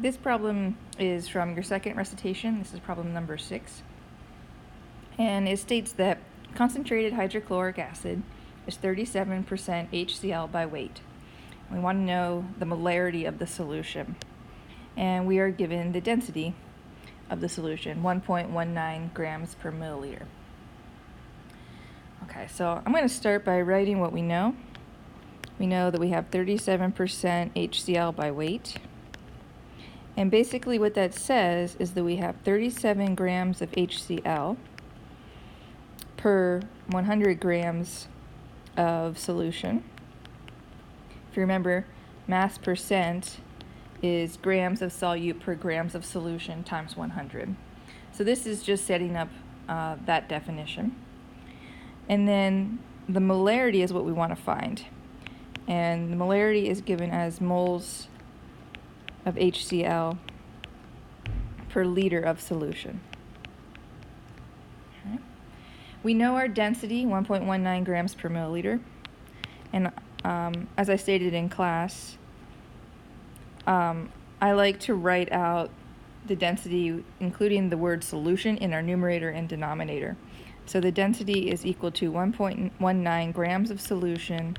This problem is from your second recitation. This is problem number 6. And it states that concentrated hydrochloric acid is 37% HCl by weight. We want to know the molarity of the solution. And we are given the density of the solution, 1.19 grams per milliliter. Okay, so I'm going to start by writing what we know. We know that we have 37% HCl by weight. And basically what that says is that we have 37 grams of HCl per 100 grams of solution. If you remember, mass percent is grams of solute per grams of solution times 100. So this is just setting up that definition. And then the molarity is what we want to find. And the molarity is given as moles of HCl per liter of solution. Okay. We know our density, 1.19 grams per milliliter. And as I stated in class, I like to write out the density, including the word solution, in our numerator and denominator. So the density is equal to 1.19 grams of solution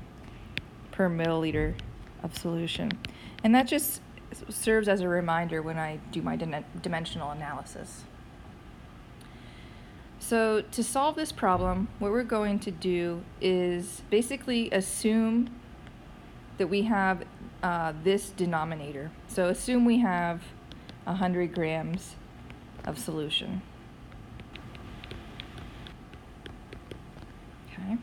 per milliliter of solution. And that just serves as a reminder when I do my dimensional analysis. So to solve this problem, what we're going to do is basically assume that we have this denominator. So assume we have 100 grams of solution. Okay.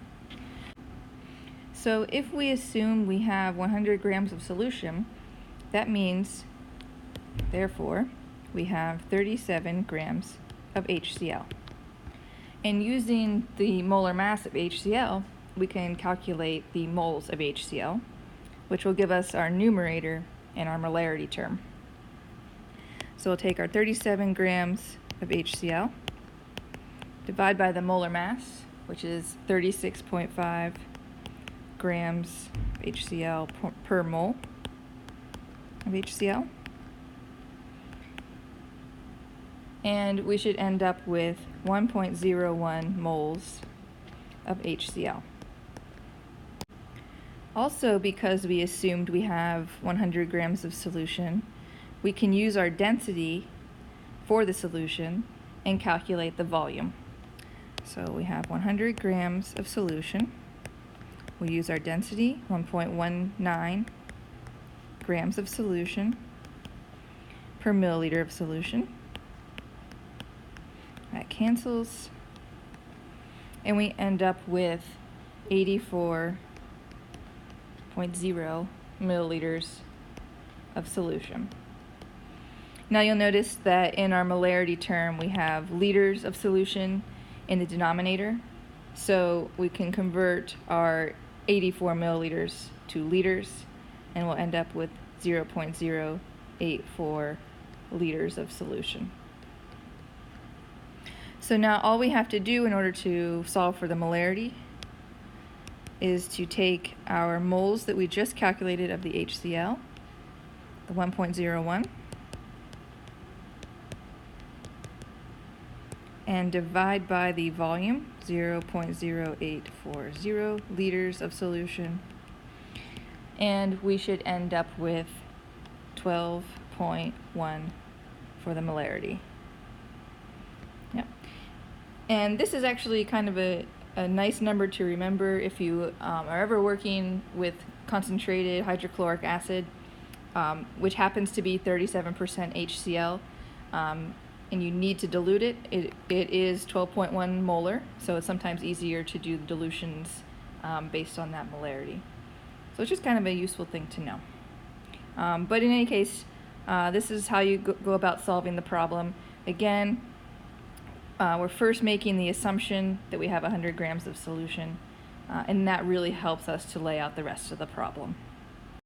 So if we assume we have 100 grams of solution, that means, therefore, we have 37 grams of HCl. And using the molar mass of HCl, we can calculate the moles of HCl, which will give us our numerator and our molarity term. So we'll take our 37 grams of HCl, divide by the molar mass, which is 36.5 grams of HCl per mole of HCl. And we should end up with 1.01 moles of HCl. Also, because we assumed we have 100 grams of solution, we can use our density for the solution and calculate the volume. So we have 100 grams of solution. We use our density, 1.19 grams of solution per milliliter of solution. That cancels. And we end up with 84.0 milliliters of solution. Now you'll notice that in our molarity term we have liters of solution in the denominator, so we can convert our 84 milliliters to liters, and we'll end up with 0.084 liters of solution. So now all we have to do in order to solve for the molarity is to take our moles that we just calculated of the HCl, the 1.01, and divide by the volume, 0.0840 liters of solution, and we should end up with 12.1 for the molarity. Yep. And this is actually kind of a nice number to remember if you are ever working with concentrated hydrochloric acid, which happens to be 37% HCl, and you need to dilute it. It is 12.1 molar, so it's sometimes easier to do dilutions based on that molarity. So it's just kind of a useful thing to know. But in any case, this is how you go about solving the problem. Again, we're first making the assumption that we have 100 grams of solution, and that really helps us to lay out the rest of the problem.